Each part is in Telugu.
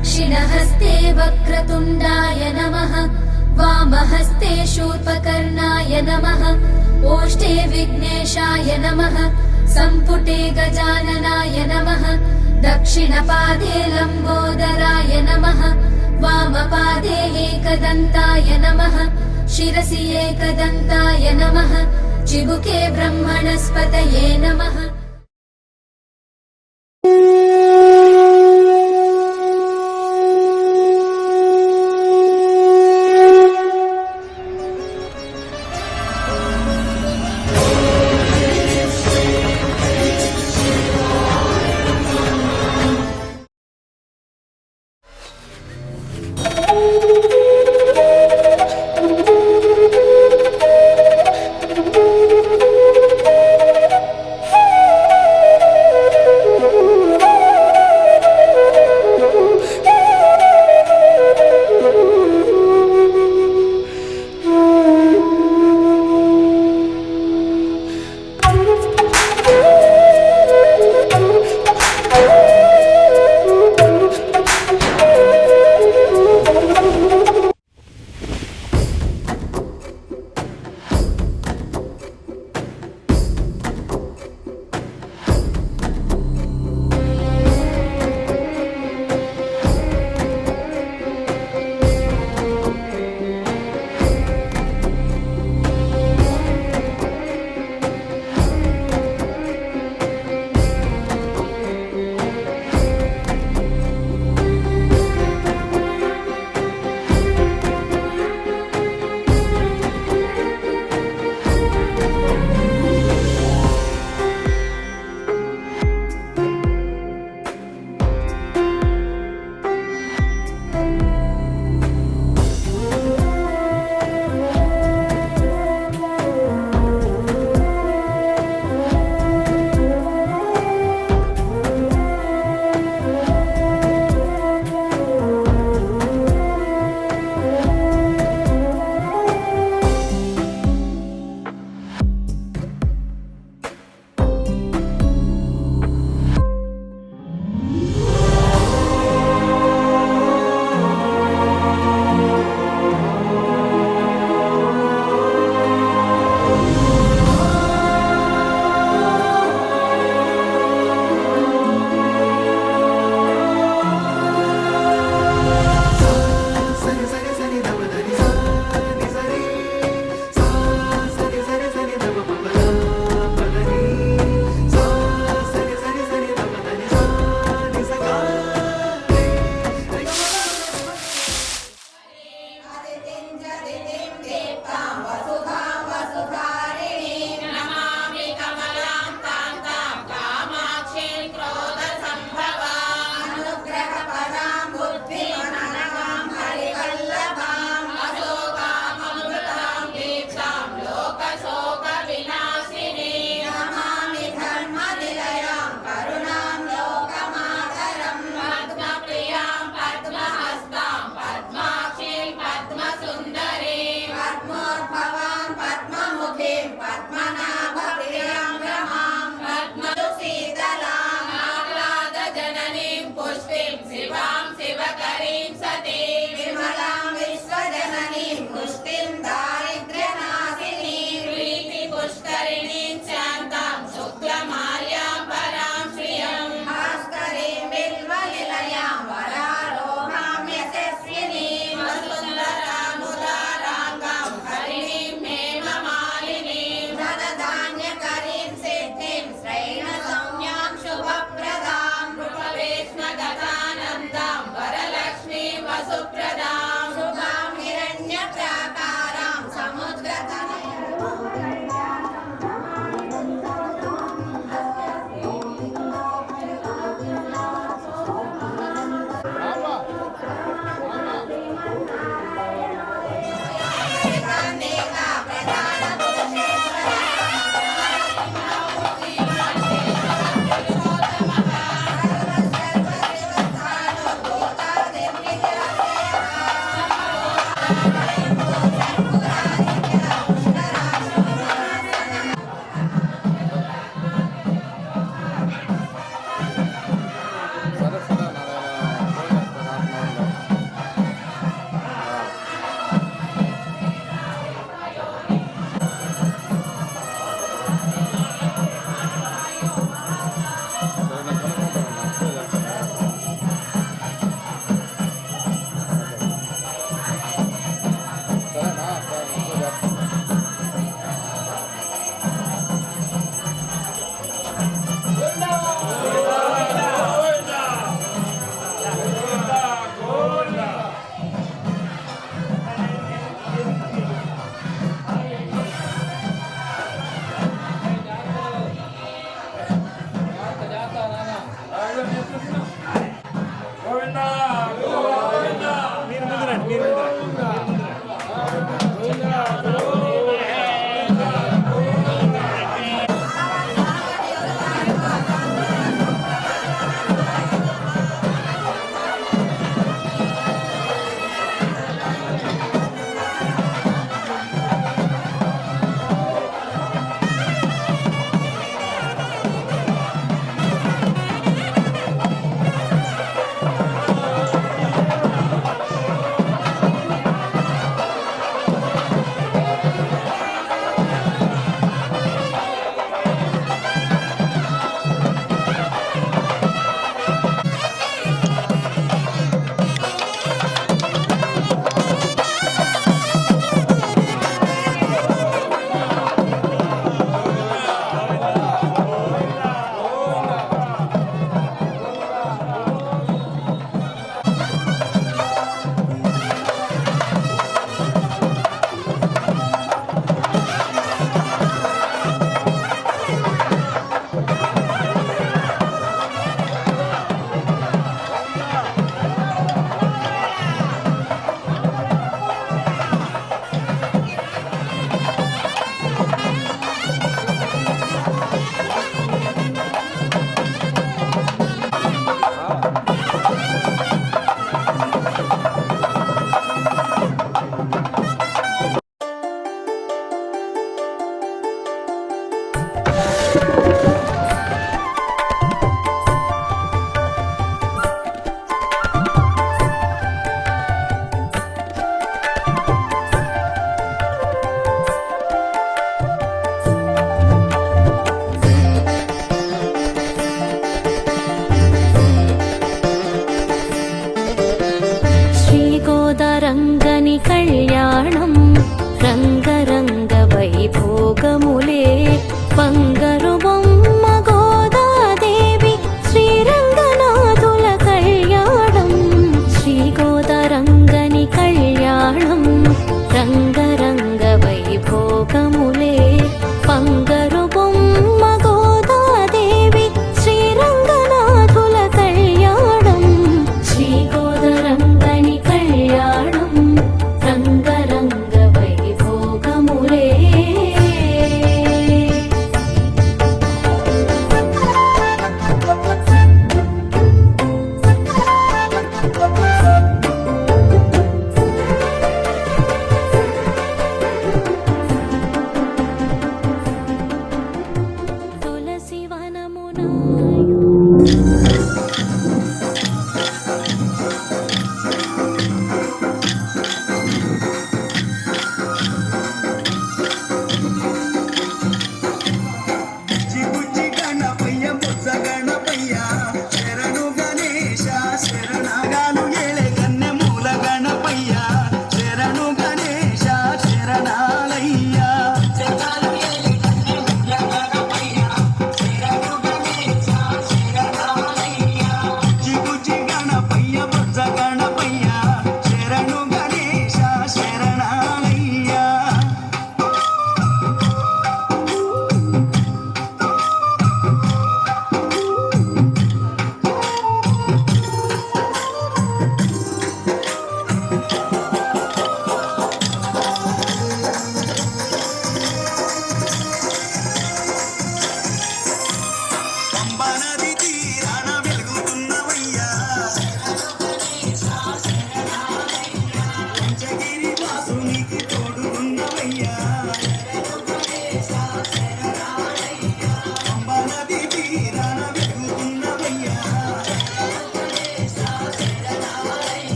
दक्षिणहस्ते वक्रतुण्डाय नमः वामहस्ते शूर्पकर्णाय नमः ओष्ठे विघ्नेशाय नमः सम्पुटे गजाननाय नमः दक्षिणपादे लम्बोदराय नमः वामपादे एकदन्ताय नमः शिरसि एकदन्ताय नमः चिबुके ब्रह्मणस्पतये नमः।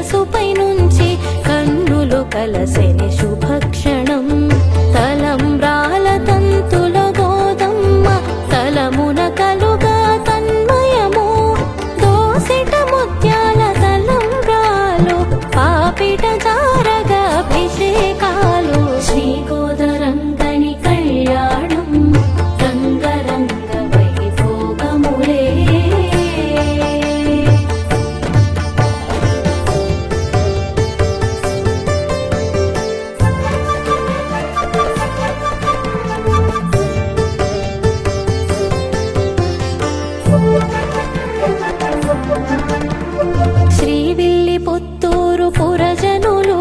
పసుపై నుంచి కన్నులు కలసెని శుభక్షణం తలంబ్రాల తంతుల గోదమ్మ తలమున కలుగా తన్మయము దోసిట ముత్యాల తలంబ్రాలు పాపిట జారగా అభిషేకాలు శ్రీగోదరంగని కళ్యాణం రంగరంగ వైభోగములే శ్రీవిల్లి పుత్తూరు పురజనులు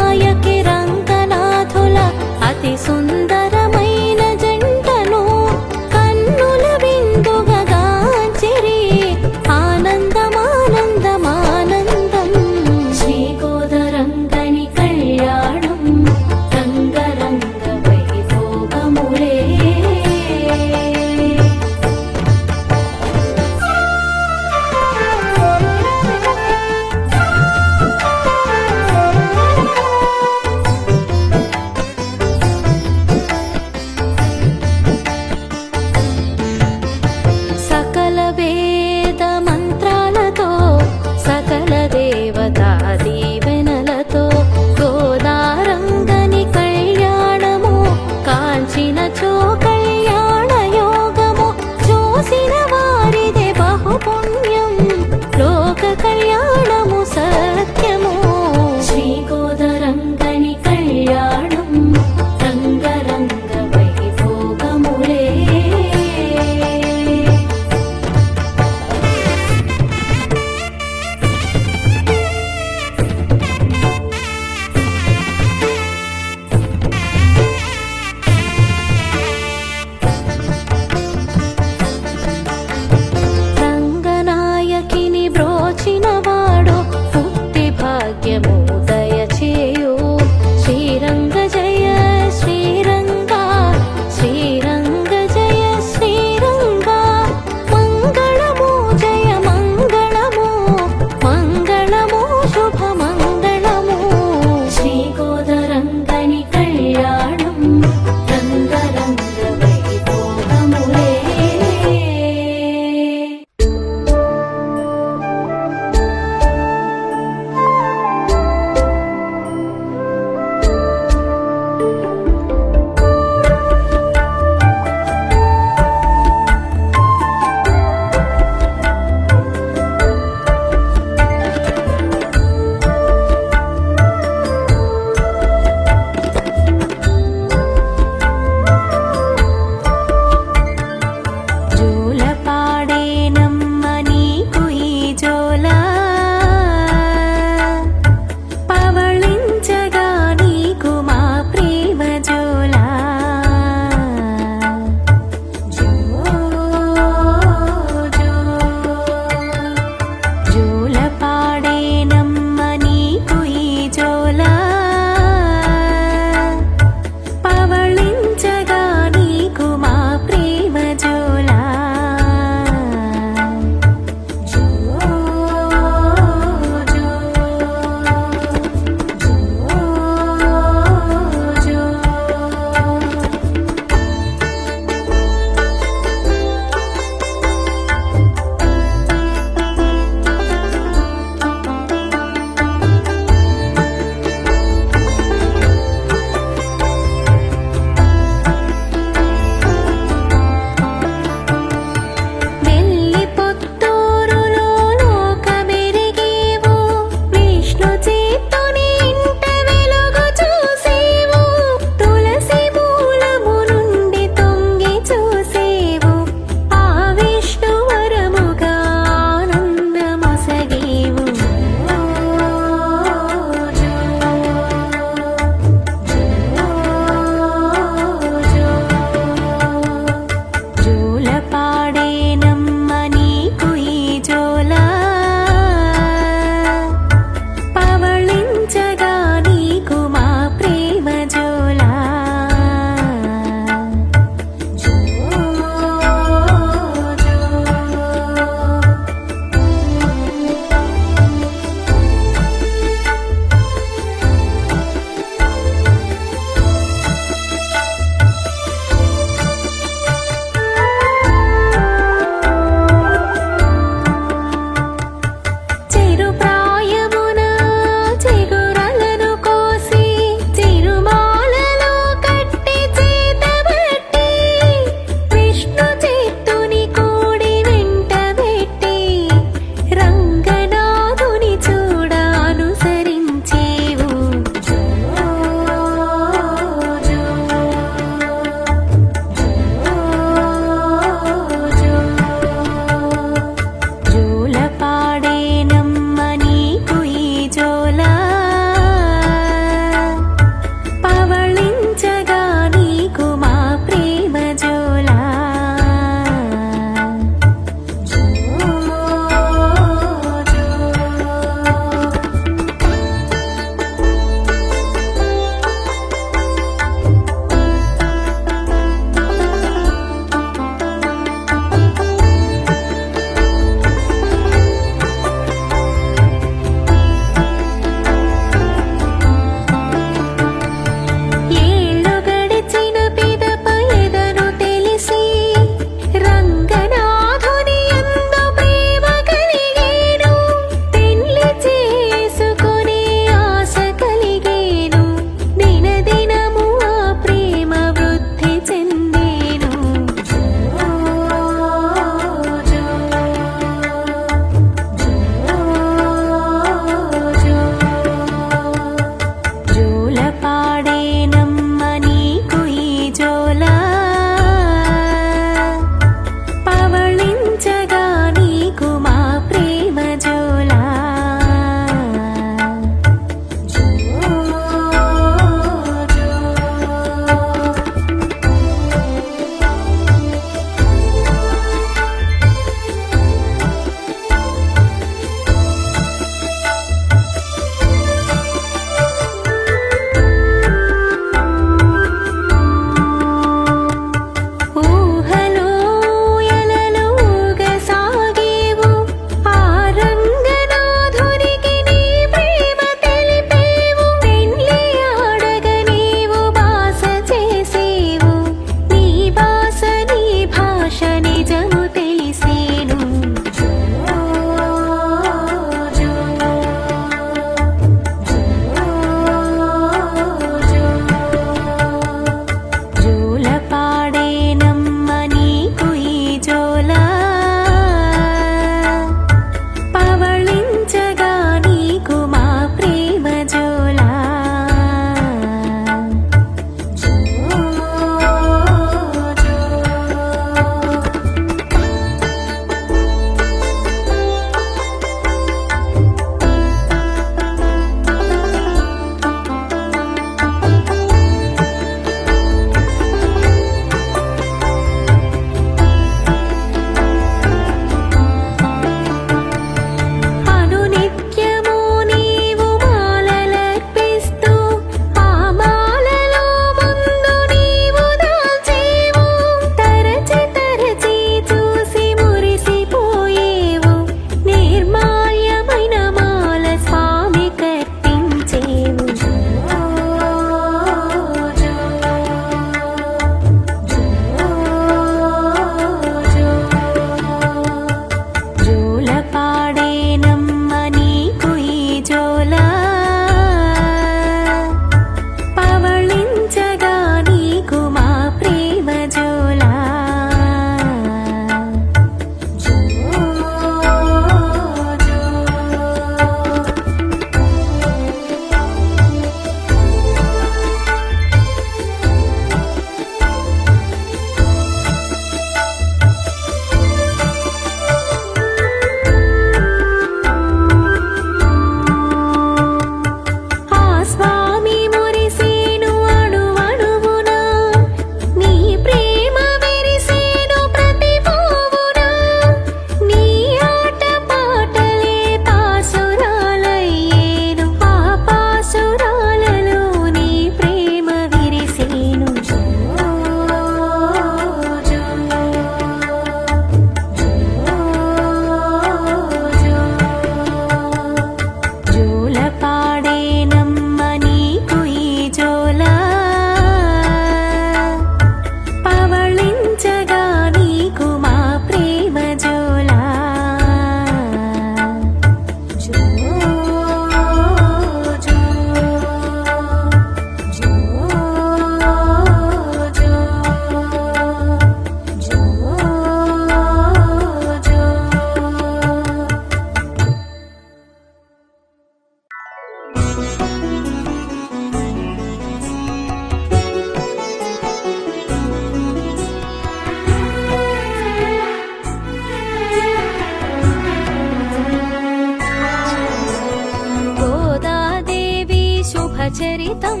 చరితం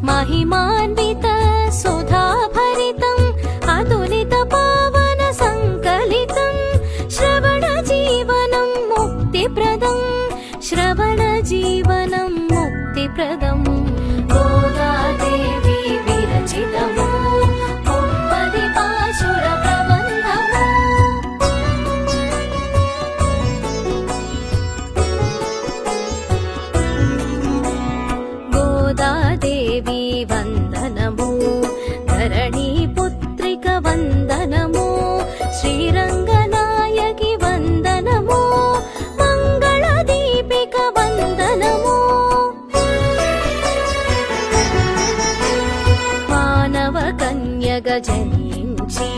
మహిమాన్విత సుధాభరితం అతులిత పావన సంకలితం శ్రవణ జీవనం ముక్తిప్రదం శ్రవణ జీవనం ముక్తిప్రదం గోదాదేవి విరచితము ముప్పది పాశుర ప్రబంధము గోదాదేవి వందనము ధరణీ పుత్రిక వందనము శ్రీరంగనాయకి వందనము మంగళ దీపిక వందనము మానవ కన్యగ జనించి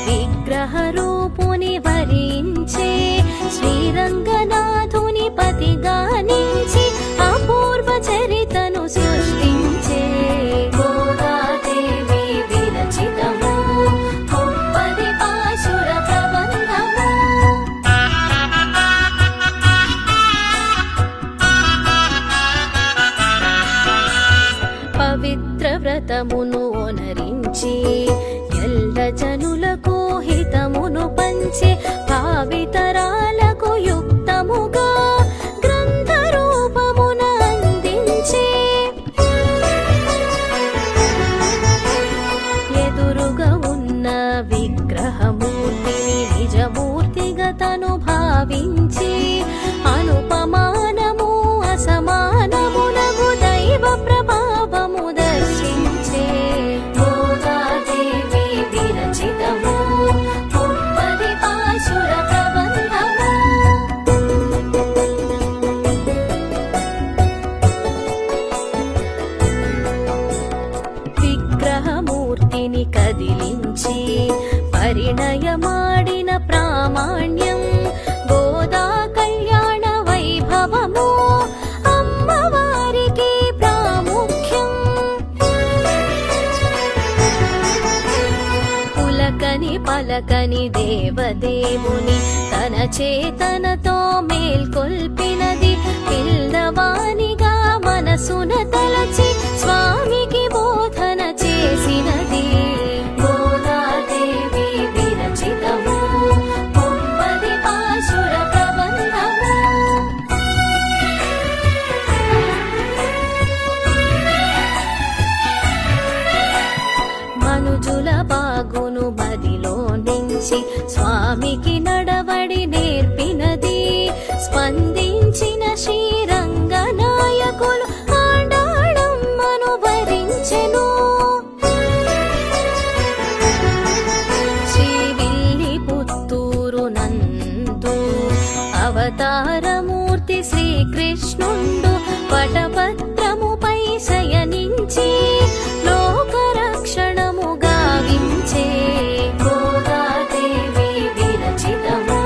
విగ్రహ రూపుని వరించే శ్రీరంగనాథుని పతిగానించి అపూర్వ చరితను సృష్టించే గోదాదేవి విరచితము ముప్పది పాశుర ప్రబంధము పవిత్ర వ్రతమును ఓనరించి ఎల్ల జనులకు హితమును పంచే భావితరాలకు యుక్తముగా గ్రంథ రూపమున అందించే ఎదురుగా ఉన్న విగ్రహమూర్తిని నిజమూర్తిగా తను భావించి అనుపమానము అసమానమునగు దైవ ప్రభావము దర్శించే గోదాదేవి విరచితము ముప్పది పాశుర ప్రబంధము విగ్రహమూర్తిని కదిలించి పరిణయమాడిన ప్రామాణ్యం గోదా కళ్యాణ వైభవము అమ్మవారికి ప్రాముఖ్యం పులకని పలకని దేవదేవుని తన చేతనతో మేల్కొల్పినది పిల్లవానిగా మనసున తలచి స్వామికి బోధన చేసినది గోదాదేవి విరచితము ముప్పది పాశుర ప్రబంధము మనుజుల బాగును మదిలో నుంచి స్వామికి నడవడి నేర్పినది స్పందించిన శ్రీరంగనాయకులు ఆండాళమ్మను వరించెను శ్రీవిల్లి పుత్తూరు నందు అవతారమూర్తి శ్రీకృష్ణుండు వటపత్రముపై శయనించి లోకరక్షణము గావించే గోదాదేవి విరచితము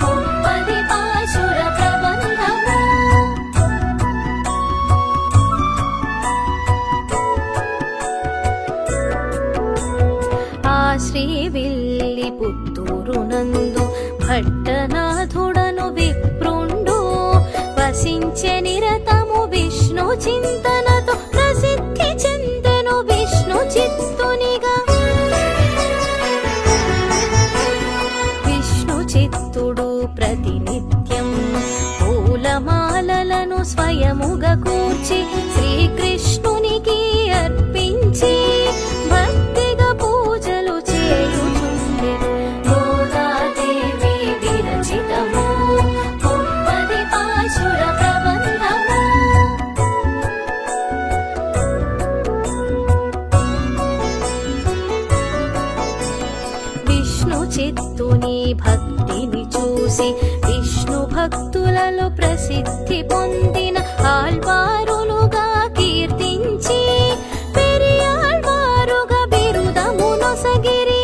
ముప్పది పాశుర ప్రబంధము ఆ శ్రీవిల్లి పుత్తూరు నందు భట్టనాథుడను విప్రుండు వసించే నిరతము విష్ణు చింతనతో ప్రసిద్ధి చెందెను విష్ణు చిత్తునిగా విష్ణు చిత్తుడు ప్రతినిత్యం పూలమాలలను స్వయముగా కూర్చి శ్రీకృష్ణునికి అర్పించి భక్తిగా పూజలు చేయుచుండెను గోదాదేవి విరచితము ముప్పది పాశుర ప్రబంధము విష్ణు చిత్తుని భక్తిని చూసి విష్ణు భక్తులలో ప్రసిద్ధి పొందిన ఆళ్వారులుగా కీర్తించి పెరియాళ్వారుగా బిరుదమునొసగిరి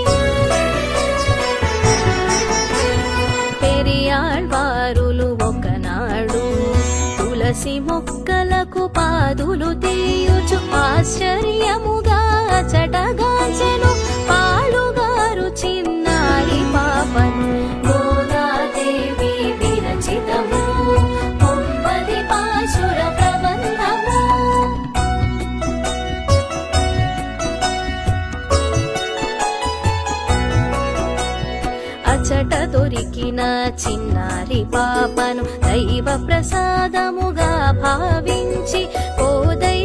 పెరియాళ్వారులు ఒకనాడు తులసి మొక్కలకు పాదులు తీయుచు ఆశ్చర్యముగా చటగాచెను పాలుగారు చిన్నారి పాపను గోదాదేవి విరచితము ముప్పది పాశుర ప్రబంధము పుట్టిన చిన్నారి పాపను దైవ ప్రసాదముగా భావించి కోదై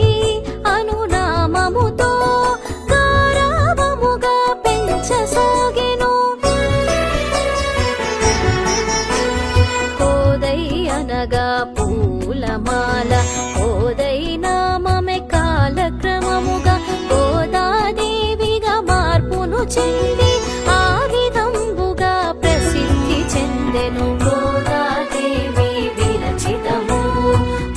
అనునామముతో గారాబముగా పెంచసాగెను. కోదై అనగా పూలమాల, కోదై నామమే కాలక్రమముగా గోదాదేవిగా మార్పును చెంది ఆ విధంబుగా ప్రసిద్ధి చెందెను. గోదాదేవి విరచితము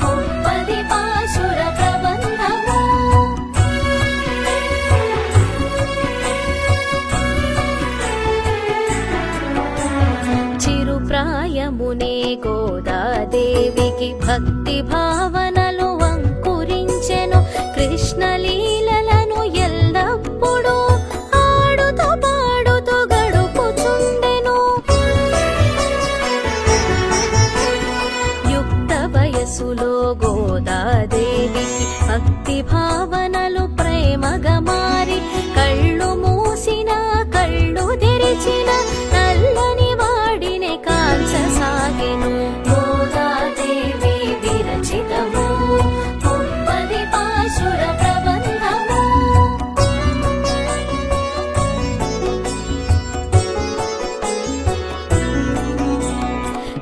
ముప్పది పాశుర ప్రబంధము. చిరుప్రాయమునే గోదాదేవికి భక్తి భావనలు అంకురించెను. కృష్ణలీలలను ఎల్లప్పుడూ ఆడుతూ పాడుతూ గడుపుచుండెను. యుక్త వయస్సులో గోదాదేవికి భక్తి భావనలు ప్రేమగా మారి కళ్ళు మూసిన కళ్ళు తెరిచిన నల్లని వాడిని కాల్చసాగెను. గోదాదేవి విరచితము ముప్పది పాశుర ప్రబంధము.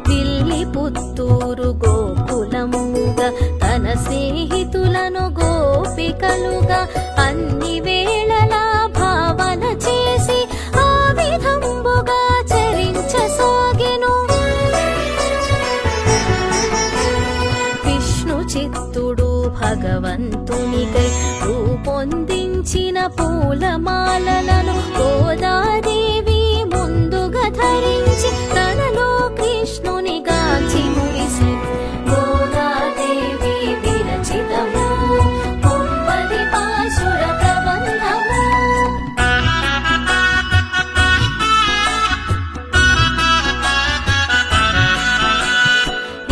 పిల్లి పుత్తూరు గోకులముగా తన స్నేహితులను గోపికలుగా అన్ని వేళలా భావన చేసి ఆ విధంబుగా చరించసాగెను. విష్ణు చిత్తుడు భగవంతునికై రూపొందించిన పూలమాలలను గోదాదేవి ముందుగా ధరించి తనలో కృష్ణుని గాంచి మురిసెను. గోదాదేవి విరచితము ముప్పది పాశుర ప్రబంధము.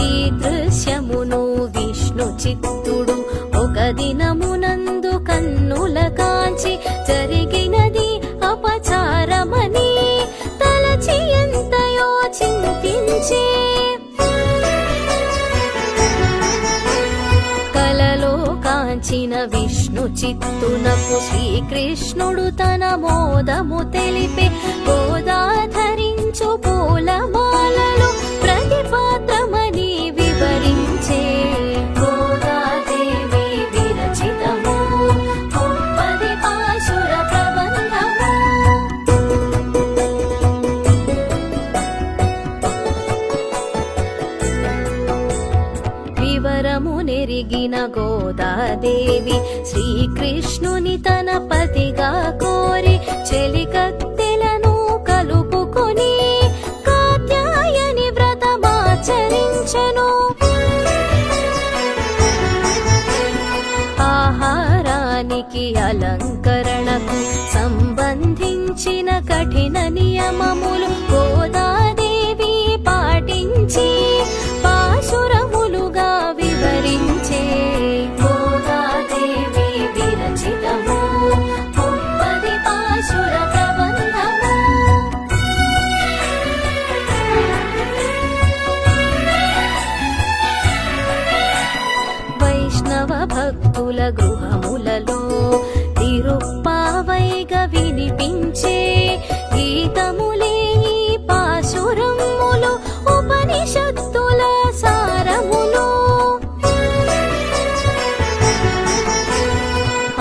ఈ దృశ్యమును విష్ణు చిత్తుడు ఒక దినమునందు కన్నుల కాంచి జరిగినది అపచారమని తలచి ఎంతయో చింతించే. కలలో కాంచిన విష్ణు చిత్తునకు శ్రీకృష్ణుడు తన మోదము తెలిపే. గోదా ధరించు పూలమాలలు ప్రతిపాత్రమని వివరించే. గోదాదేవి విరచితము ముప్పది పాశుర ప్రబంధము. వివరము నెరిగిన గోదాదేవి శ్రీకృష్ణుని తన పతిగా కోరి చెలికత్తెలను కలుపుకొని కాత్యాయని వ్రతమాచరించెను. ఆహారానికి అలంకరణకు సంబంధించిన కఠిన నియమములు గోదాదేవి పాటించి పాశురములుగా వివరించే. గోదాదేవి విరచితము ముప్పది పాశుర ప్రబంధము. వైష్ణవ భక్తుల గృహములలో తిరుప్పావైగా వినిపించే గీతములే ఈ పాశురములు ఉపనిషత్తుల సారములు.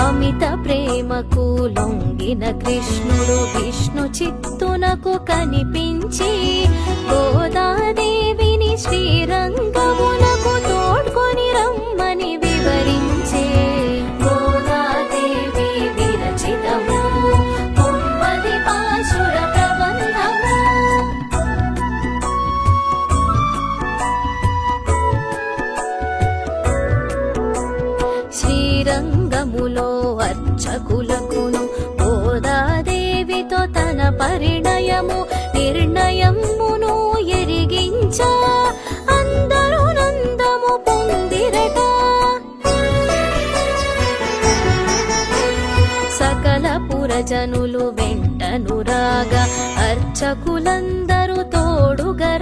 అమిత ప్రేమకు లొంగిన కృష్ణుడు విష్ణు చిత్తునకు కనిపించి గోదాదేవిని శ్రీరంగమునకు తోడ్కొని రమ్మని వివరించే. గోదాదేవి విరచితము ముప్పది పాశుర ప్రబంధము. శ్రీరంగములో అర్చకులకును గోదాదేవితో తన పరిణయము నిర్ణయమును ఎరిగించా. అందరూ నందము పొందిరట. సకల పురజనులు వెంటను రాగా అర్చకులందరూ తోడుగా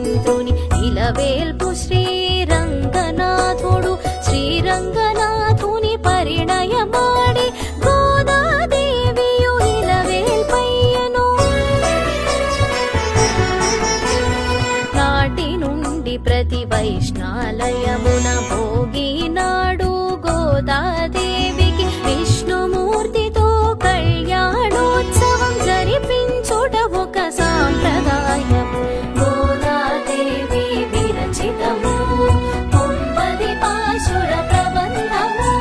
వీరభద్రుని ఇలవేల్పు శ్రీరంగనాథుడు శ్రీరంగనాథుని పరిణయమాడి గోదాదేవియు ఇలవేల్పయ్యను. నాటి నుండి ప్రతి వైష్ణాలయమున భోగినాడు గోదాదేవికి విష్ణుమూర్తితో కళ్యాణోత్సవం జరిపించుట ఒక సాంప్రదాయము. గోదాదేవి విరచితము కుంపది పాశుర ప్రబంధము.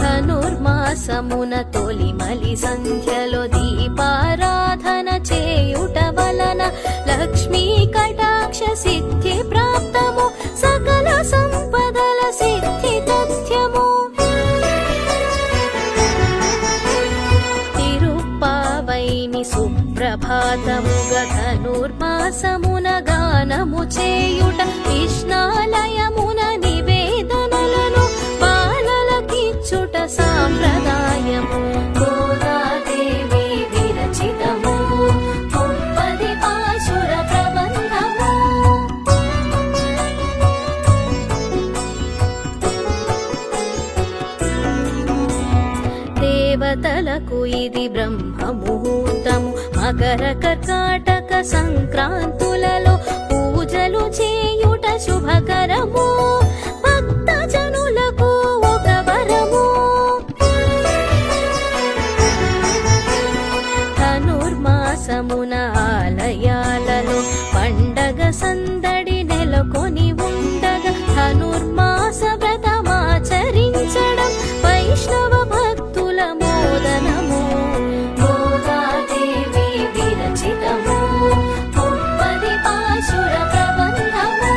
ధనుర్మాసమున తొలిమలి సంధ్యలో దీపారాధన చేయుట వలన లక్ష్మీ కటాక్ష సిద్ధి ప్రాప్తము. సకల సంపదల సిద్ధి తథ్యము. తిరుప్పావైని సుప్రభాతముగా ధనుర్మాసమున గానము చేయుట కృష్ణాలయమున నివేదనలను బాలలకిచ్చుట సాంప్రదాయము. గోదాదేవి విరచితము కుంపది పాశుర ప్రబంధము. దేవతలకు ఇది బ్రహ్మ ముహూర్తము. మకర కర్కాటక సంక్రాంతులలో పూజలు చేయుట శుభకరము. భక్త జనులకు ఒక వరము. ధనుర్మాసమున ఆలయాలలో పండగ సందడి నెలకొని ఉండగా ధనుర్మాస వ్రతమాచరించడం వైష్ణవ భక్తుల మోదనము. గోదాదేవి విరచితము కుంపది పాశుర ప్రబంధము.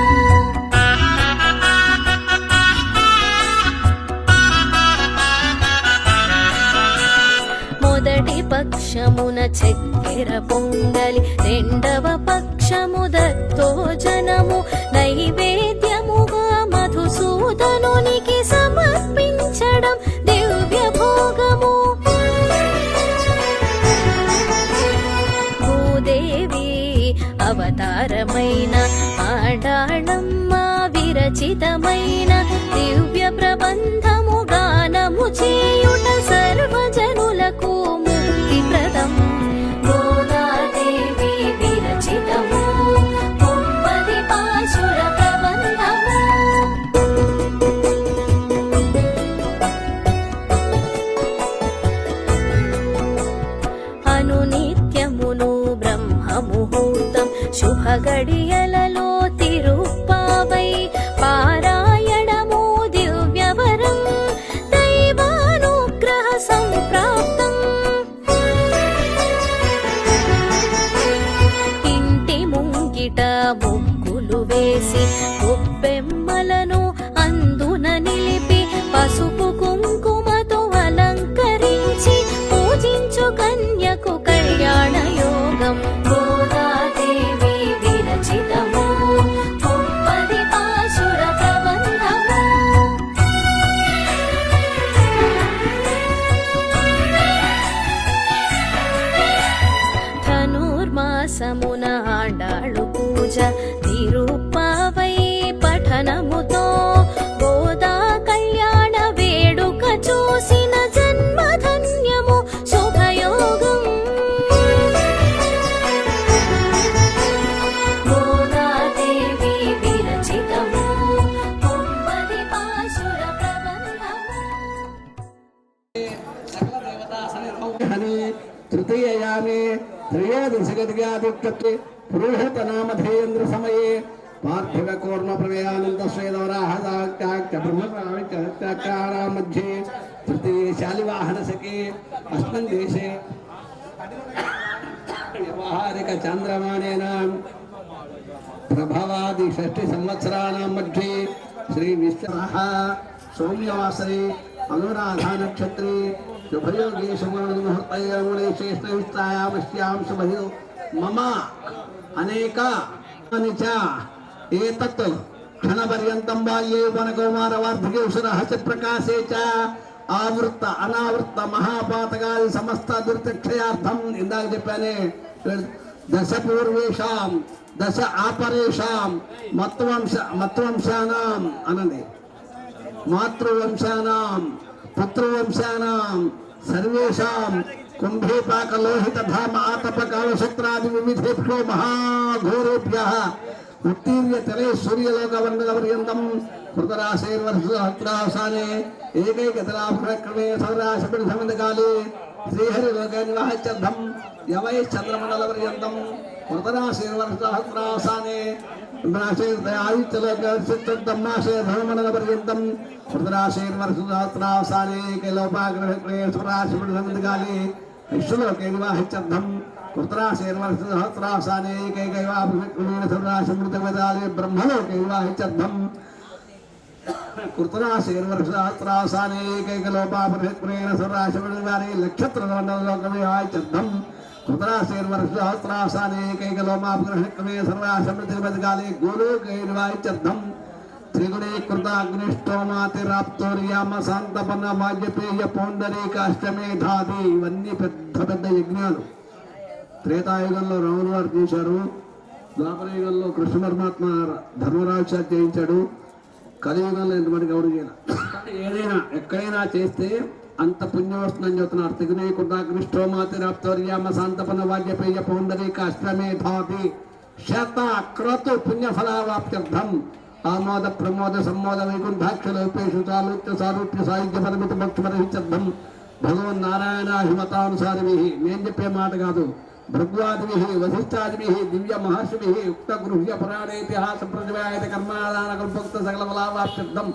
మొదటి పక్షమున చక్కెర పొంగలి, రెండవ పక్షము దత్తోజనము నైవేద్యముగా మధుసూదనునికి సమర్పించడం దివ్య భోగము. భూదేవి అవతారమైన ఆడాళమ్మ విరచితమైన దివ్య ప్రబంధము గానము చేయుట సర్వజనులకు ముక్తిప్రదం. గోదాదేవి విరచితము కుంపది పాశుర ప్రబంధము. అనునిత్యమును బ్రహ్మ ముహూర్తం శుభ గడియలలో తిరుప్పావై పారాయణము దివ్యవరం దైవానుగ్రహ సంప్రాప్తం. ఇంటి ముంగిట ముగ్గులు వేసి గొబ్బెమ్మలను అందున నిలిపి పసుపు కుంకుమతో అలంకరించి పూజించు కన్యకు కళ్యాణ యోగం. గోదాదేవి విరచితము కుంపది పాశుర ప్రబంధము. ధనుర్మాసమున ఆడాళు పూజ తిరుప్పావై పఠనముతో గోదా కళ్యాణ వేడుక చూసిన జన్మధన్యము శుభయోగం. గోదాదేవి విరచితము కుంపది పాశుర ప్రబంధము. తృతీయయామే త్రయోదశగతిగాదిత్యే పురుషతనామధేంద్ర సమయే పార్థివ కూర్మ ప్రవేయానంద శ్వేదవరాహదాక్య బ్రహ్మకారా మధ్యే తృతీయ శాలివాహన సఖే అస్మిన్ దేశే వ్యవహారిక చాంద్రమానేన ప్రభవాది షష్ఠి సంవత్సరాణాం మధ్యే శ్రీ విశ్వః సౌమ్యవాసరే अनुराधा नक्षत्रे शुभयोगे सुवर्णमुहूर्तये श्रेष्ठविस्तायामस्यां शुभयो मम अनेका च एतत् क्षणपर्यन्तं बाल्ये वनकौमारवार्धके उसरः च प्रकाशे च ఆవృత్త అనావృత్త మహాపాతకాది సమస్త దుర్తిక్షయార్థం ఇందాక చెప్పానే దశ పూర్వేషాం దశ ఆపరేషాం మత్వంశానాం అనండి మాతృవంశానాం పుత్రవంశానాం సర్వేషాం కుంభీపాకలోహిత ధామ ఆతపకాలశక్రాది వివిధేభ్యో మహాఘోరేభ్యః ఉత్తీర్య తలే సూర్యలోకవర్ణపర్యంతం కృతరాశైర్వర్షావసానే ఏకైకతలాభక్రమే సౌరాశపడి సమంతకాలే శ్రీహరిలోక నివాహత్యర్థం యవైశ్చంద్రమండలపర్యంతం కృతరాశైర్వర్షావసానే ఆదిత్యలోకమాశైర్ధర్మమండలపర్యంతం కృతరాశైర్వర్షావసానే కైలోపాగ్రహక్రే సౌరాశపడి సమంతకాలే విశ్వలోకే నివాహత్యర్థం కృతరాశైర్వర్షావసానే ఏకైకైవాభిక్రమేణ సౌరాశమృతవదాలే బ్రహ్మలోకే నివాహత్యర్థం కృతరాశైర్వర్షావసానే ఏకైకలోపాభిక్రమేణ సౌరాశమృతవదాలే నక్షత్రమండలలోకమివాహత్యర్థం కృతరాశైర్వర్షావసానే ఏకైకలోపాభిక్రమేణ సౌరాశమృతవదాలే గోలోకే నివాహత్యర్థం త్రిగుణీకృతాగ్నిష్టోమాతిరాప్తోర్యామ శాంతపన్న వాద్యపేయ పౌండరీకాష్టమేధాది ఇవన్నీ పెద్ద పెద్ద యజ్ఞాలు. త్రేతాయుగంలో రాములు వారు చేశారు, ద్వాపరయుగంలో కృష్ణ పరమాత్మ ధర్మరాజు చేత చేయించాడు, కలియుగంలో ఎంతమందికి ఎవరు చేయాలి. ఏదైనా ఎక్కడైనా చేస్తే అంత పుణ్యం వస్తుందని చెబుతున్నారు. త్రిగుణీకృతాగ్నిష్టోమాతిరాప్తోర్యామ శాంతపన్న వాద్యపేయ పౌండరీకాష్టమేధాది శత క్రతు పుణ్యఫలావాప్త్యర్థం ఆమోద ప్రమోద సమ్మోద వైకుంఠాక్షలోపేషు చాలుత్య సారూప్య సాహిత్య పరిమిత భక్తిపరహిత్యర్థం భగవన్ నారాయణ హిమతానుసారిభి నేను చెప్పే మాట కాదు, భృగ్వాదిభి వశిష్టాదిభి దివ్య మహర్షిభి ఉక్త గృహ్య పురాణేతిహాస ప్రతివాయత కర్మాదాన కల్పక్త సకల ఫలావాప్త్యర్థం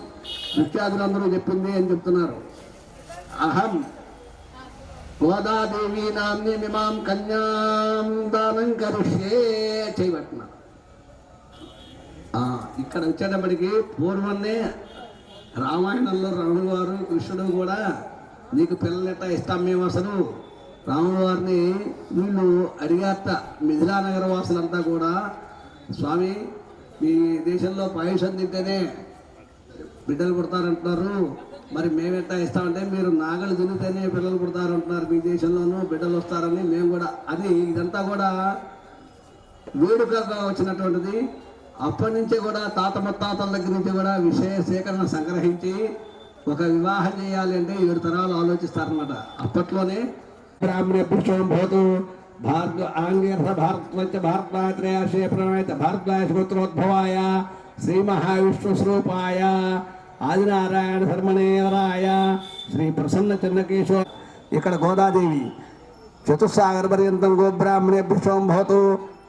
నిత్యాదులందరూ చెప్పింది అని చెప్తున్నారు. అహం గోదాదేవి నామ్ని మిమాం కన్యాం దానం కరిష్యే చేయబట్టున్నారు. ఇక్కడ వచ్చేటప్పటికి పూర్వన్నే రామాయణంలో రాముడు వారు కృష్ణుడు కూడా నీకు పిల్లలెట్ట ఇస్తాం మేము అసలు రాముడు వారిని వీళ్ళు అడిగారట. మిథిలానగర వాసులంతా కూడా స్వామి మీ దేశంలో పాయసం తింటేనే బిడ్డలు పుడతారంటున్నారు, మరి మేమెట్టా ఇస్తామంటే మీరు నాగలు తింటేనే పిల్లలు పుడతారంటున్నారు, మీ దేశంలోనూ బిడ్డలు వస్తారని మేము కూడా అది ఇదంతా కూడా వేడుకగా వచ్చినటువంటిది. అప్పటి నుంచే కూడా తాత ముత్తాతల దగ్గర నుంచి కూడా విషయ సేకరణ సంగ్రహించి ఒక వివాహం చేయాలి అంటే 7 తరాలు ఆలోచిస్తారనమాట. అప్పట్లోనే బ్రాహ్మణ పురుషం భవతు ఆంగీర్హ భారత్వంచ భారత్వాత్రయాశే ప్రణాయత భారద్వాయ గోత్రోద్భవాయ శ్రీ మహావిష్ణుస్వరూపాయ ఆదినారాయణ ధర్మనేవరాయ శ్రీ ప్రసన్న చెన్నకేశవ. ఇక్కడ గోదాదేవి చతుస్సాగర పర్యంతం గోబ్రాహ్మణే పురుషం భవతు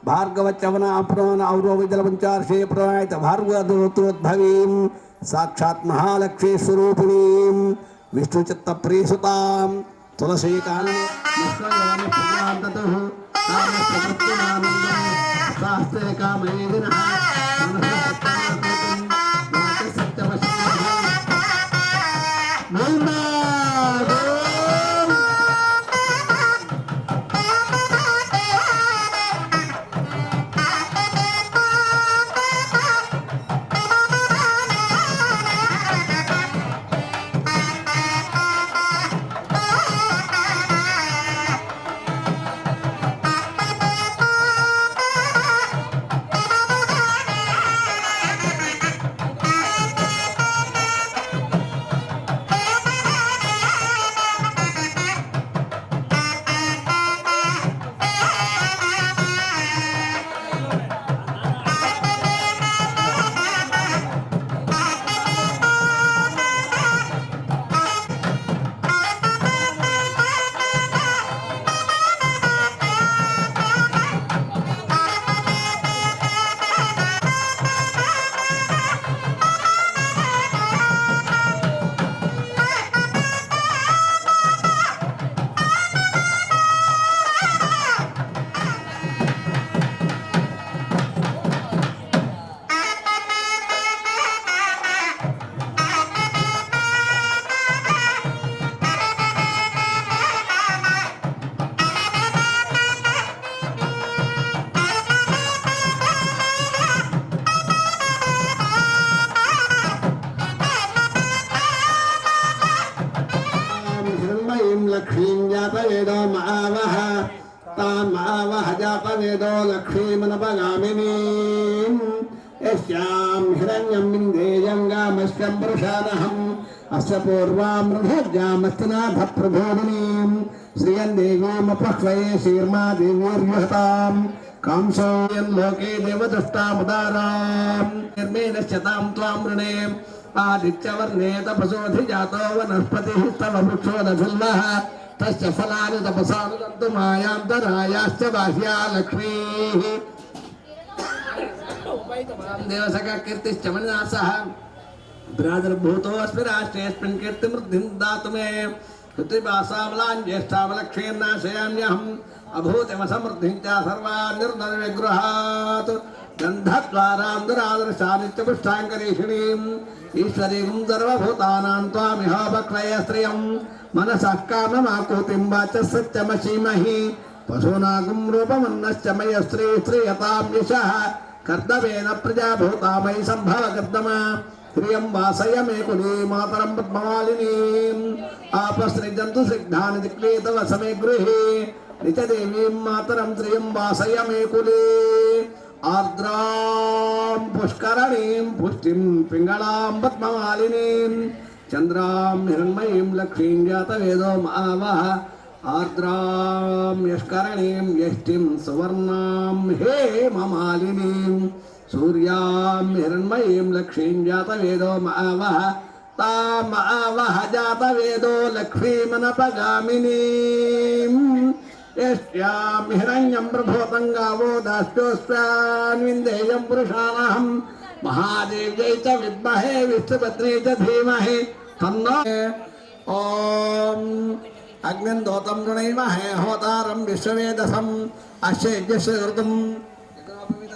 భార్గవచ్చవన అప్రవణ ఔరోవిజలపంచార్షే ప్రణాయత భార్గవోత్రోద్భవీం సాక్షాత్ మహాలక్ష్మీ స్వరూపిణీం విష్ణుచిత్త ప్రియసుతాం తులసీకానం శాస్త్రే కామయేదిన जातवेदो महावह तान् महावह जातवेदो लक्ष्मीमनपगामिनीम् यस्यां हिरण्यं विन्देयङ्गामस्यं पुरुषानहम् अस्य पूर्वामृधज्जामस्तनाथ प्रबोधिनीं श्रियं देवीमपह्वये शीर्मा देवीर्युहतां कांसोऽयं लोके देवदुष्टामुदारां निर्मेणश्चतां त्वां वृणे आदित्यवर्णे तपसोऽधिजातो वनस्पतिः तव वृक्षोदभिल्लः तस्य फलानि तपसानुदन्तु मायान्तरायाश्च बाह्या लक्ष्मीः देवसखा कीर्तिश्च मणिनासः प्रादुर्भूतोऽस्मि राष्ट्रेऽस्मिन् कीर्तिमृद्धिं दातु मे ऋतुपासामलान् ज्येष्ठामलक्ष्मीर्नाशयाम्यहम् अभूतिमसमृद्धिं च सर्वान् निर्नरविगृहात् गन्धद्वारां दुरादर्शानित्यपुष्टाङ्करीषिणीम् ईश्वरीं सर्वभूतानां त्वामिह वक्लयस्त्रियं मनसः काममाकुतिं वाचः सत्यमशीमहि पशूनागं रूपमन्नश्च मय स्त्रीयतां यशः कर्तव्येन प्रजाभूता मयि सम्भव कर्दमा श्रियं वासय मे कुले मातरं पद्ममालिनीम् आपसृजन्तु सिग्धानि दिक्लीतव समे गृहे नित्यदेवीं मातरं श्रियं वासय मे कुले आर्द्रां पुष्करणीं पुष्टिं पिङ्गलां पद्ममालिनीं चन्द्रां हिरण्मयीं लक्ष्मीं जातवेदो महावः आर्द्रां यष्करणीं यष्टिं सुवर्णां हे ममालिनीं सूर्यां हिरण्मयीं लक्ष्मीं जातवेदो महावः तां महावः जातवेदो लक्ष्मीमनपगामिनीं यस्यां हिरण्यं प्रभूतं गावो दाष्टोऽस्म्यान्विन्देयं पुरुषानहं महादेव्यै च विद्महे विष्णुपत्नी च धीमहि तन्नो ॐ अग्निं दोतं गृणीमहे होतारं विश्ववेदसम् अस्य यज्ञस्य ऋतुं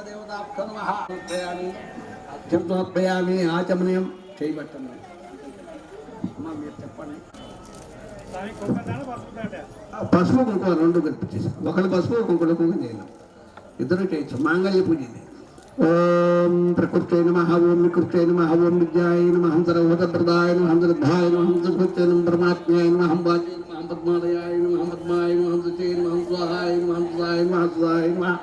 देवताभ्यो नमः అర్ఘ్యం సమర్పయామి ఆచమనీయం చేయబట్టండి అమ్మా మీరు చెప్పండి పసుపు కుంకుమ రెండు కల్పించేసి ఒకళ్ళు పసుపు కుంకుమ కుంకుమ చేయాలి ఇద్దరు చేయొచ్చు మాంగళ్య పూజ ఇది ఓం ప్రకృతే నమః ఓం వికృతే నమః ఓం విద్యాయ నమః సర్వభూతప్రదాయ నమః దుర్భాయ నమః సుభృతే నమః పరమాత్మ్యాయ నమః వాచే నమః పద్మాలయాయ నమః పద్మాయ నమః శుచే నమః స్వాహాయ నమః స్వాహాయ నమః స్వాహాయ నమః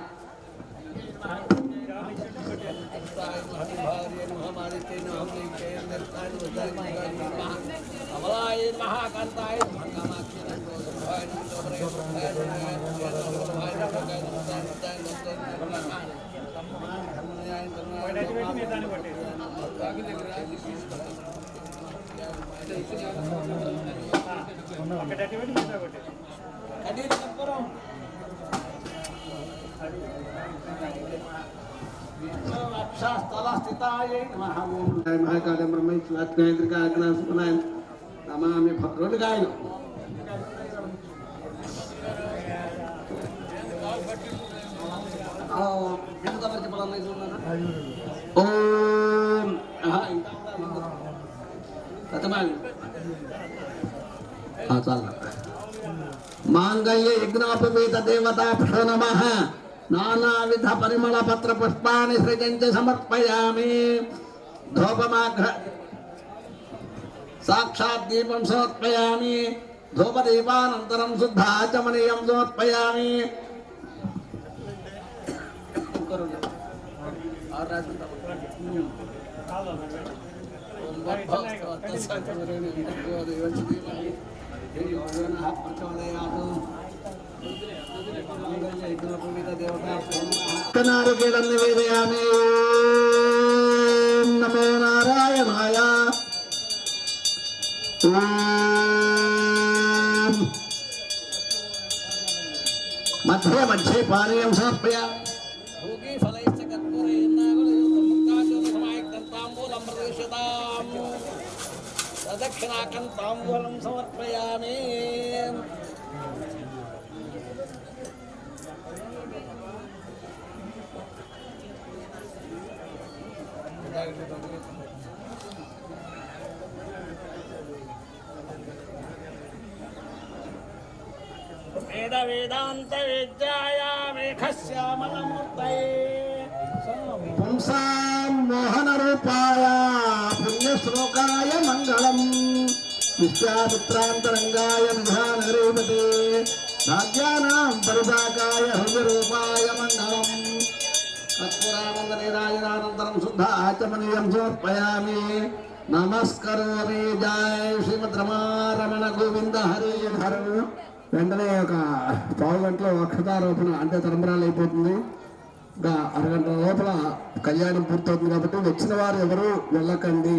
महाकाल ब्रह्मेश्वराय नमामि भद्रोदगाय मांगल्य यज्ञोपवीत देवताभ्यो नमः नानाविध परिमल पत्र पुष्पाणि सृजन्ति समर्पयामि धूपमाघ्र साक्षात् दीपं समर्पयामि धूपदीपानन्तरं शुद्धाचमनीयं समर्पयामि नारिकेलं निवेदयामि नमो नारायणाय मध्ये मध्ये पानीयं समर्पयामि दक्षिणाकन्ताम्बूलं समर्पयामि वेद वेदांत विद्याया मेघश्यामलमूर्तये पुंसां मोहन रूपाय पुण्यश्लोकाय मंगलम् విశ్వామిత్రాంతరంగాయ విధానరేపతే రాజ్యానాం పరిపాకాయ హృదయరూపాయ మంగళం కర్పూరానందనేరాయనానంతరం శుద్ధ ఆచమనీయం సమర్పయామి నమస్కరోమి. జయ శ్రీమద్ రమారమణ గోవింద హరి హర. వెంటనే ఒక పావు గంటలో అక్షతారోపణ అంటే తరంబరాలు అయిపోతుంది. ఇంకా అరగంట లోపల కళ్యాణం పూర్తవుతుంది కాబట్టి వచ్చిన వారు ఎవరు వెళ్ళకండి.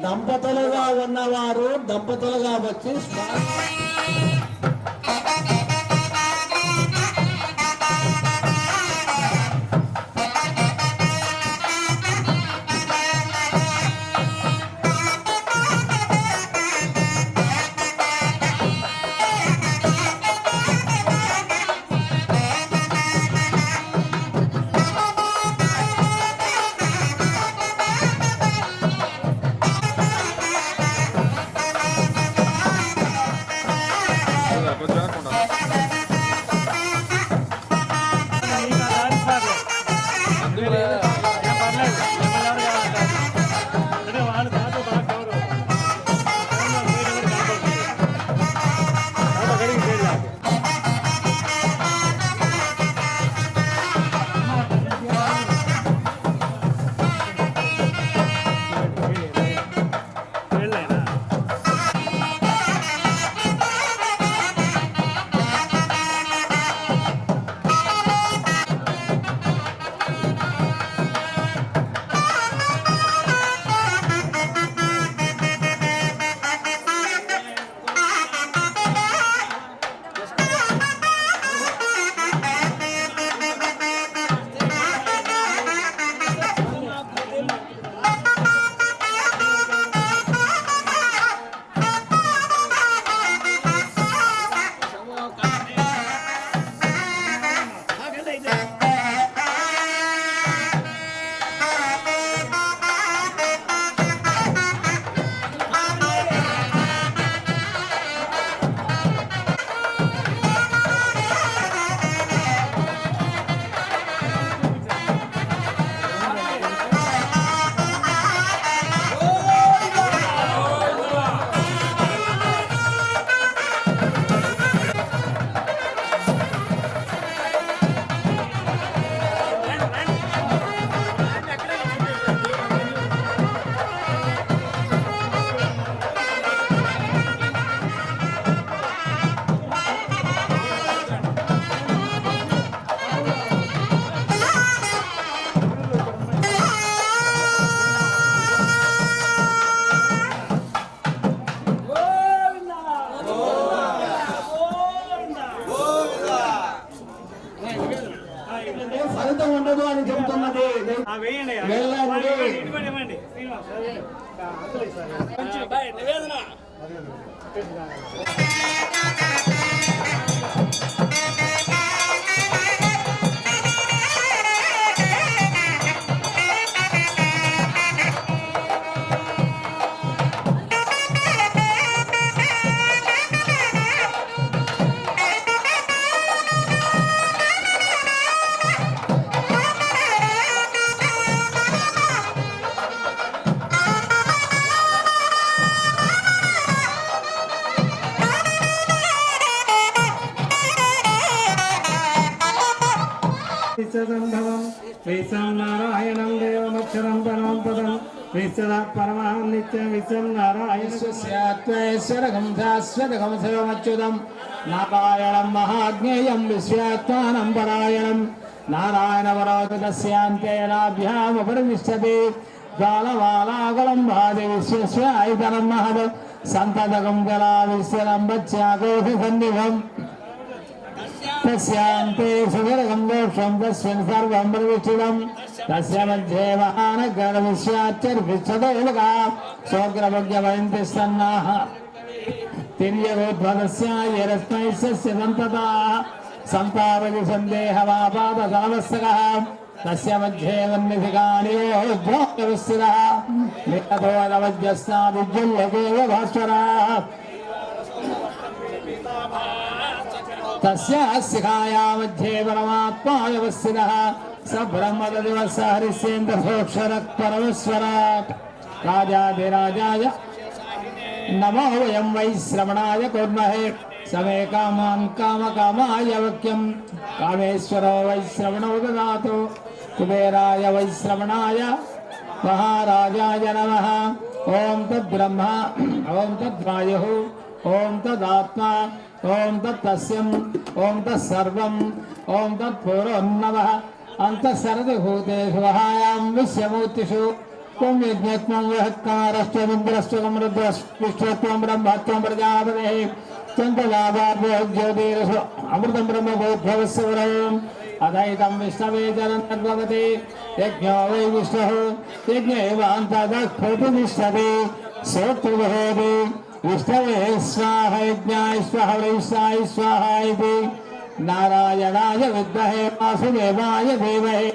దంపతులుగా ఉన్నవారు దంపతులుగా వచ్చి ఫలితం ఉండదు అని చెబుతున్నది. నారాయణం దేవమక్షరం పరమం పదం విశ్వదాత్పరమహం నిత్యం విశ్వం నారాయణేశ్వరగం శాశ్వతగం శివమచ్యుతం నారాయణం మహాజ్ఞేయం విశ్వాత్మానం పరాయణం నారాయణ పరోగతస్యాంతేనాభ్యాముపరిష్టతే జ్వాలవాలాగళం భాది విశ్వస్యాయుతరం మహద్ సంతతకం కళా విశ్వరంభత్యాకోష సన్నిభం तस्यांते सुगरगं दोषं तस्मिन् सर्वं प्रविष्टितं तस्य मध्ये महानगरविश्वाच्चर्विच्छतोलका सोग्रभग्यवयन्तिस्तन्नाः तिर्यगोद्भवस्यायरस्मै सस्य सन्तता सन्तावति सन्देहवापादतावस्तकः तस्य मध्ये वह्निधिकानियोद्भोगविस्थितः निकटोदवज्यस्नादिज्युल्लकेव भास्वरः तस्य शिखाया मध्ये परमात्मा व्यवस्थितः स ब्रह्मदिवस हरिश्चेन्द्रसोक्षरः परमेश्वरात् राजाधिराजाय नमो वयं वै श्रवणाय कुर्महे समे कामान् कामकामाय वक्यं कामेश्वरो वै श्रवणो ददातु कुबेराय वै श्रवणाय महाराजाय नमः ॐ तद्ब्रह्मा ॐ तद्वायुः ॐ तदात्मा ॐ तत्तस्यम् ॐ तत्सर्वम् ॐ तत्पूर्वं नमः अन्तःसरदिभूतेषु वहायां विश्वमूर्तिषु त्वं यज्ञत्वं वहत्कारस्त्वमिन्द्रस्त्वं रुद्रस्त्वं ब्रह्मत्वं प्रजापतिः त्वं तदावार्यो ज्योतिरसो अमृतं ब्रह्मभूद्भवस्वरम् अदैतं विष्णवे जलन्तर्भवति यज्ञो वै विष्णुः यज्ञैवान्तदस्फुटिष्ठति सोत्रुभवति विष्णवे स्वाहा यज्ञाय स्वाहा वैश्वाय स्वाहा इति नारायणाय विद्महे वासुदेवाय धीमहि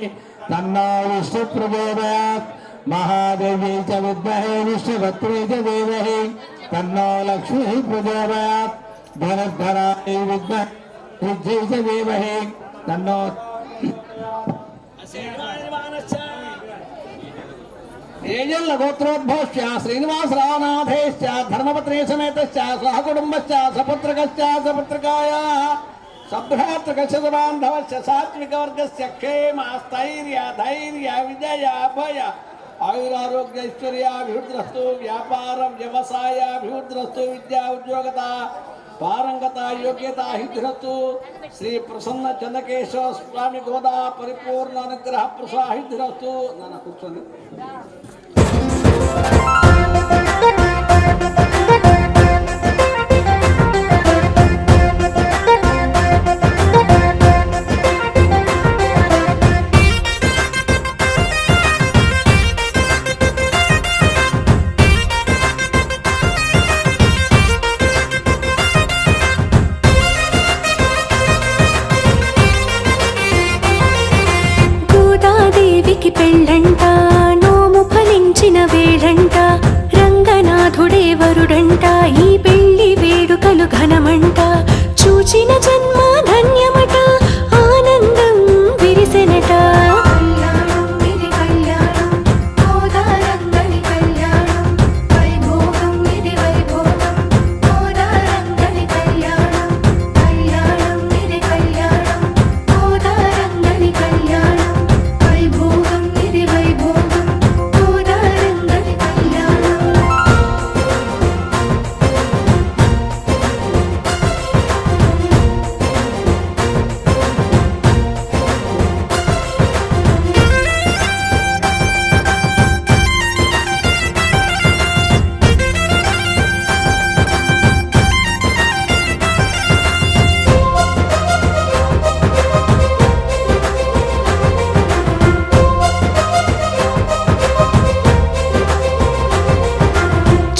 तन्नो विष्णु प्रचोदयात् महादेवी च विद्महे विष्णुभद्रे च धीमहि तन्नो लक्ष्मी प्रचोदयात् धनुर्धराय विद्महे विद्यै च धीमहि तन्नो ఏజల్ల గోత్రోద్భవశ్చ శ్రీనివాస రావనాథేశ్చ ధర్మపత్ని సమేతశ్చ సహకుటుంబశ్చ సపుత్రకశ్చ సపుత్రకాయ సభ్రాతృకశ్చ బాంధవశ్చ సాత్వికవర్గస్య క్షేమ స్థైర్య ధైర్య విజయ అభయ ఆయురారోగ్య ఐశ్వర్యాభివృద్ధిరస్తు వ్యాపార వ్యవసాయాభివృద్ధిరస్తు విద్యా ఉద్యోగత పారంగత యోగ్యత హిద్ధిరస్తు శ్రీ ప్రసన్న చంద్రకేశవ స్వామి గోదా పరిపూర్ణ అనుగ్రహ ప్రసాహిద్ధిరస్తు నాన్న కూర్చోండి. గోదాదేవికి పెళ్ళంట నోము ఫలించిన వేళంట రంగనాథుడే వరుడంట ఈ పెళ్లి వేడుకలు ఘనమంట చూచిన జన్మ ధన్యమట ఆనందం విరిసెనట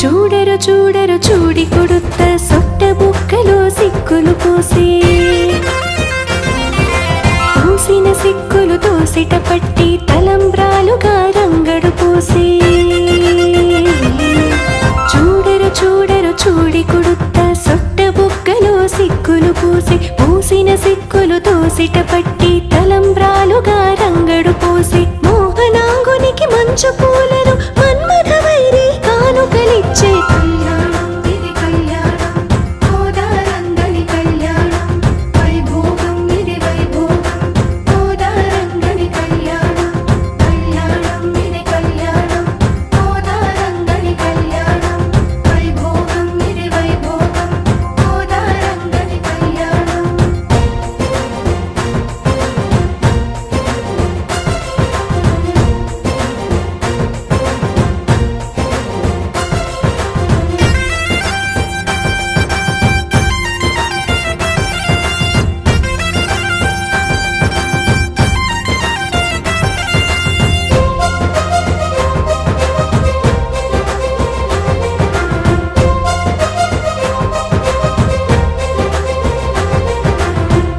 చూడరు చూడరు చూడి కొడుత్త సొట్ట బుక్కలో సిక్కులు పోసి పూసిన సిక్కులు తోసిట పట్టి తలంబ్రాలుగా రంగడు పోసి చూడరు చూడరు చూడి కొడుత్త సొట్ట బుక్కలో సిక్కులు పోసి పూసిన సిక్కులు తోసిట పట్టి తలంబ్రాలుగా రంగడు పోసి మోహనాంగునికి మంచు పూలను మన్మథ వైరి కానుకలిచ్చే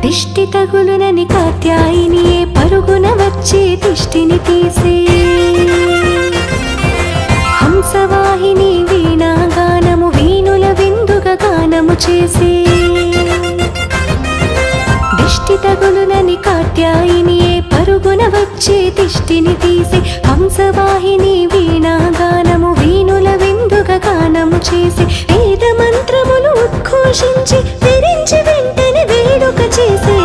దిష్టి తగులునని కాత్యాయినియే పరుగున వచ్చే దిష్టిని తీసే హంసవాహిని వీణా గానము వీణుల విందుగా గానము చేసే దిష్టి తగులునని కాత్యాయినియే పరుగున వచ్చే దిష్టిని తీసే హంసవాహిని వీణా గానము వీణుల విందుగా గానము చేసే వేద మంత్రములు ఉద్ఘోషించి విరించి వెంటనే వేడుక చేసే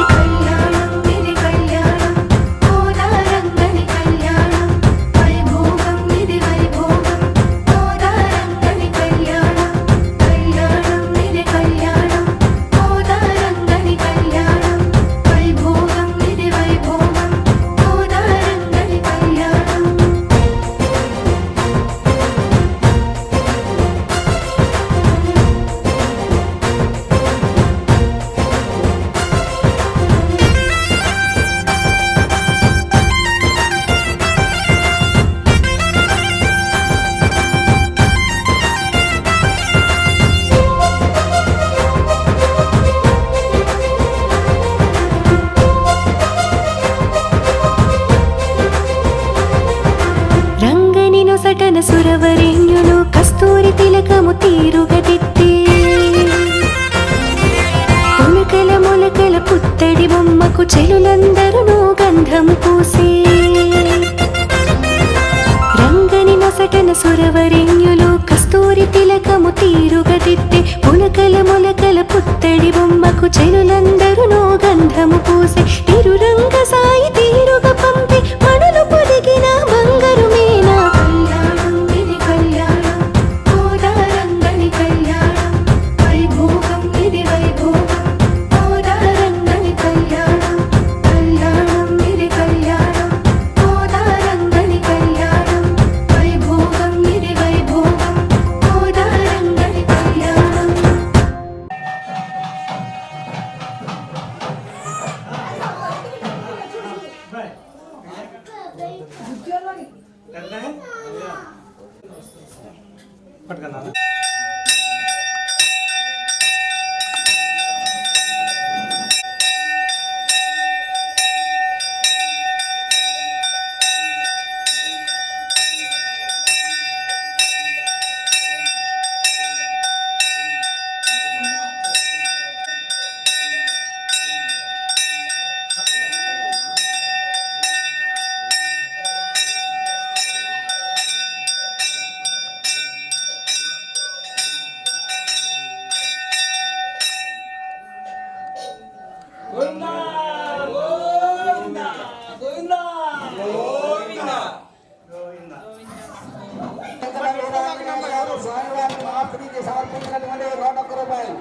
తీరుగదిద్దే మొలకల మొలకల పుత్తడి బొమ్మకు చెలులందరూ గంధము పూసే రంగని నొసటన సురవరెణ్యులు కస్తూరి తిలకము తీరుగదిద్దే మొలకల మొలకల పుత్తడి బొమ్మకు చెలులందరూ గంధము పూసే తిరురంగ సాయి తీరుగ పంపి మణులు పొదిగిన బంగారు మీనా కళ్యాణం ఇది కళ్యాణం గోదారంగని కళ్యాణం వైభోగం ఇది వైభోగం గోదారంగని కళ్యాణం కళ్యాణం ఇది కళ్యాణం గోదారంగని కళ్యాణం వైభోగం ఇది వైభోగం గోదారంగని కళ్యాణం. స్వామివారి మహాప్రీతికి సమర్పించినటువంటి 101 రూపాయలు.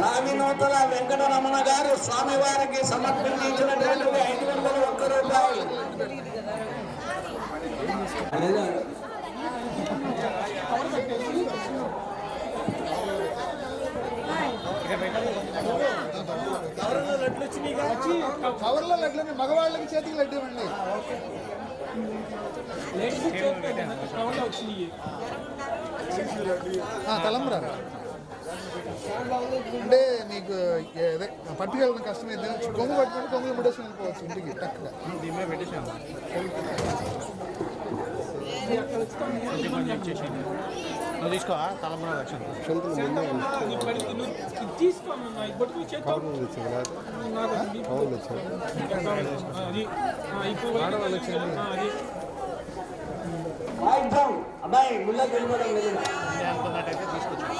రామినూతల వెంకటరమణ గారు స్వామివారికి సమర్పించినటువంటి 501 రూపాయలు. కవర్లో లడ్లు మగవాళ్ళకి చేతికి లడ్డు ఇవ్వండి. తలంబ్రా అంటే మీకు పట్టుకెళ్ళడం కష్టమైంది. కొంగు పట్టుకుంటే కొంగులు ముడేసి వెళ్ళిపోవచ్చు ఇంటికి టక్కుగా. తీసుకో తలంబ్రా లక్షణం అబ్బాయి ముళ్ళకి వెళ్ళిపోవడం లేదు. అనుకున్నట్టయితే తీసుకొచ్చాను.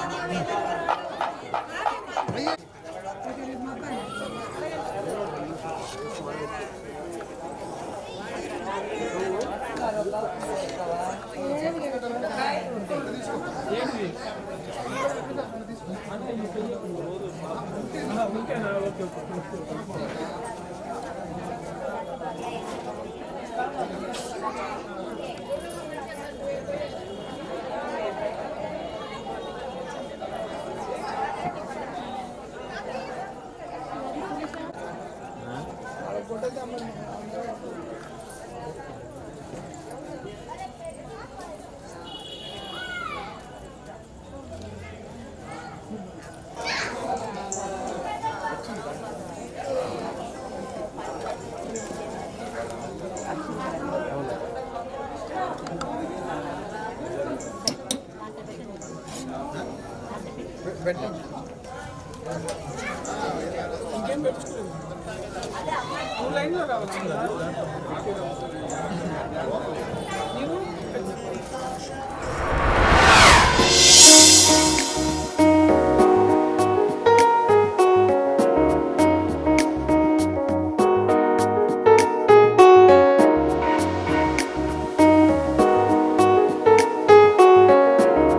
ఇంకేం పెట్టుకోలేదు. 2 లైన్లో రావచ్చు. Thank you.